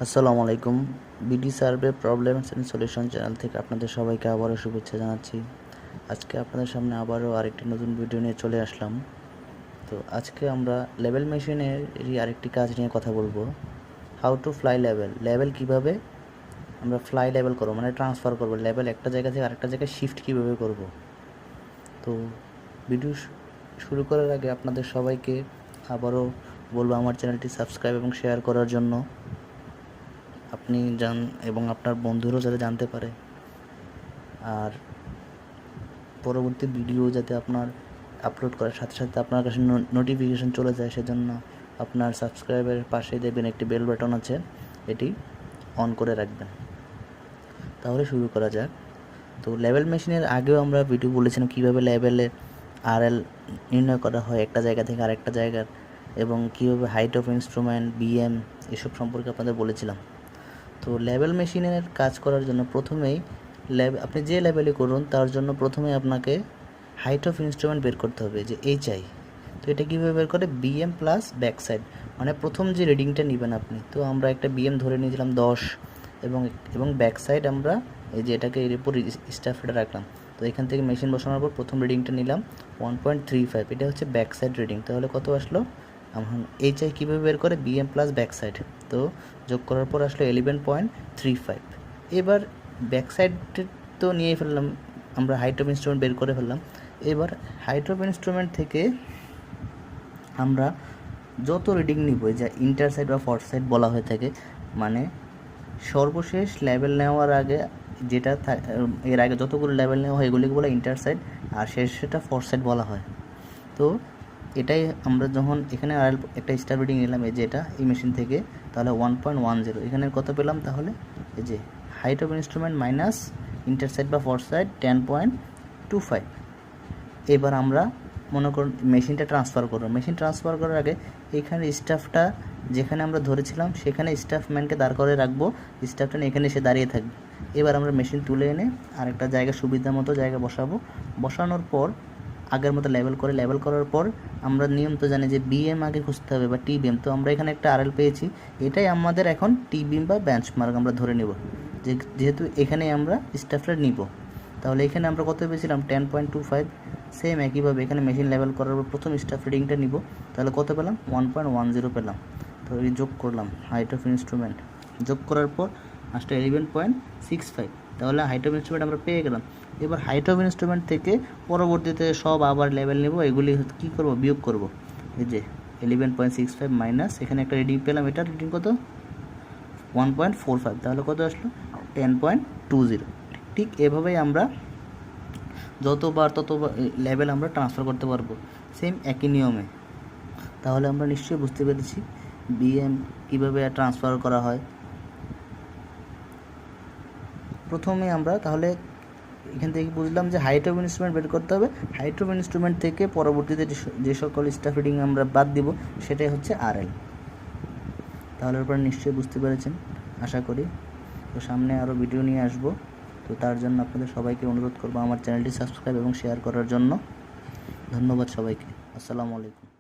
আসসালামু আলাইকুম। BD survey problems and solution channel থেকে আপনাদের সবাইকে আবারও শুভেচ্ছা জানাচ্ছি। আজকে আপনাদের সামনে আবারও আরেকটি নতুন ভিডিও নিয়ে চলে আসলাম। তো আজকে আমরা লেভেল মেশিনেরই আরেকটি কাজ নিয়ে কথা বলবো। হাউ টু ফ্লাই লেভেল কীভাবে আমরা ফ্লাই লেভেল করবো, মানে ট্রান্সফার করবো লেভেল, একটা জায়গা থেকে আরেকটা জায়গায় শিফট কীভাবে করব। তো ভিডিও শুরু করার আগে আপনাদের সবাইকে আবারও বলবো আমার চ্যানেলটি সাবস্ক্রাইব এবং শেয়ার করার জন্য। আপনি জান এবং আপনার বন্ধুরাও যাতে জানতে পারে, আর পরবর্তী ভিডিও যাতে আপনার আপলোড করার সাথে সাথে আপনার কাছে নোটিফিকেশন চলে যায়, সেজন্য আপনার সাবস্ক্রাইবের পাশে দেখবেন একটি বেল বাটন আছে, এটি অন করে রাখবেন। তাহলে শুরু করা যাক। তো লেভেল মেশিনের আগেও আমরা ভিডিও বলেছিলাম কীভাবে লেভেলের আরএল নির্ণয় করা হয় একটা জায়গা থেকে আরেকটা জায়গার, এবং কীভাবে হাইট অফ ইনস্ট্রুমেন্ট, বিএম, এসব সম্পর্কে আপনাদের বলেছিলাম। তো লেভেল মেশিনের কাজ করার জন্য প্রথমেই আপনি যে লেভেলে করুন তার জন্য প্রথমে আপনাকে হাইট অফ ইনস্ট্রুমেন্ট বের করতে হবে, যে এইচআই। তো এটা কীভাবে বের করে, বিএম প্লাস ব্যাক সাইড, মানে প্রথম যে রিডিংটা নেবেন আপনি। তো আমরা একটা বিএম ধরে নিয়েছিলাম 10, এবং ব্যাক সাইড আমরা এই যে এটাকে এর উপর স্টাফ এটা রাখলাম। তো এখান থেকে মেশিন বসানোর পর প্রথম রিডিংটা নিলাম 1.35, এটা হচ্ছে ব্যাক সাইড রিডিং। তাহলে কত আসলো? এখন এইচআই কীভাবে বের করে, বিএম প্লাস ব্যাক সাইড, তো যোগ করার পর আসলো 11.35। এবার ব্যাক সাইড তো নিয়ে ফেললাম আমরা, হাইট অফ ইনস্ট্রুমেন্ট বের করে ফেললাম। এবার হাইট অফ ইনস্ট্রুমেন্ট থেকে আমরা যত রিডিং নিব, যা ইন্টার সাইড বা ফর সাইড বলা হয়ে থাকে, মানে সর্বশেষ লেভেল নেওয়ার আগে যেটা এর আগে যতগুলো লেভেল নেওয়া হয় এগুলিকে বলা ইন্টার সাইড, আর শেষটা ফর সাইড বলা হয়। তো এটাই আমরা যখন এখানে আর একটা স্টার রিডিং নিলাম, এই যে এটা এই মেশিন থেকে, তাহলে 1.10 এখানে কত পেলাম? তাহলে এই যে height of instrument minus inter side বা ফর সাইড 10.25। এবার আমরা মনে করুন মেশিনটা ট্রান্সফার করব। মেশিন ট্রান্সফার করার আগে এখানে স্টাফটা যেখানে আমরা ধরেছিলাম সেখানে স্টাফম্যানকে দাঁড় করে রাখবো, স্টাফটা এখানে এসে দাঁড়িয়ে থাকবে। এবার আমরা মেশিন তুলে এনে আরেকটা জায়গা, সুবিধা মতো জায়গা বসাবো। বসানোর পর আগের মতো লেভেল করার পর আমরা নিয়ম তো জানি যে বিএম আগে খুঁজতে হবে বা টি বিএম। তো আমরা এখানে একটা আরএল পেয়েছি, এটাই আমাদের এখন টি বিএম বা বেঞ্চমার্ক আমরা ধরে নেব, যেহেতু এখানে আমরা স্টাফটা নিব। তাহলে এখানে আমরা কত পেয়েছিলাম? 10.25। সেম একইভাবে এখানে মেশিন লেভেল করার পর প্রথম স্টাফ রিডিংটা নিব, তাহলে কত পেলাম? 1.10 পেলাম। তো এই যোগ করলাম হাইট অফ ইনস্ট্রুমেন্ট, যোগ করার পর আসলে 11.65। তাহলে হাইট অফ ইনস্ট্রুমেন্ট আমরা পেয়ে গেলাম। এবার হাইট অফ ইনস্ট্রুমেন্ট থেকে পরবর্তীতে সব আবার লেভেল নেব, এগুলি কী করব? বিয়োগ করব। এই যে 11.65 মাইনাস এখানে একটা রিডিং পেলাম, এটার রিডিং কত? 1.45। তাহলে কত আসলো? 10.20। ঠিক এভাবেই আমরা যতবার লেভেল আমরা ট্রান্সফার করতে পারবো, সেম একই নিয়মে। তাহলে আমরা নিশ্চয়ই বুঝতে পেরেছি বিএম কীভাবে ট্রান্সফার করা হয়। প্রথমে আমরা তাহলে এখান থেকে বুঝলাম যে হাইট অফ ইনস্ট্রুমেন্ট বের করতে হবে। হাইট অফ ইনস্ট্রুমেন্ট থেকে পরবর্তীতে যে সকল স্টাফ রিডিং আমরা বাদ দিব সেটাই হচ্ছে আরএল। তাহলে আপনারা নিশ্চয়ই বুঝতে পেরেছেন আশা করি। তো সামনে আরও ভিডিও নিয়ে আসবো, তো তার জন্য আপনাদের সবাইকে অনুরোধ করবো আমার চ্যানেলটি সাবস্ক্রাইব এবং শেয়ার করার জন্য। ধন্যবাদ সবাইকে। আসসালামু আলাইকুম।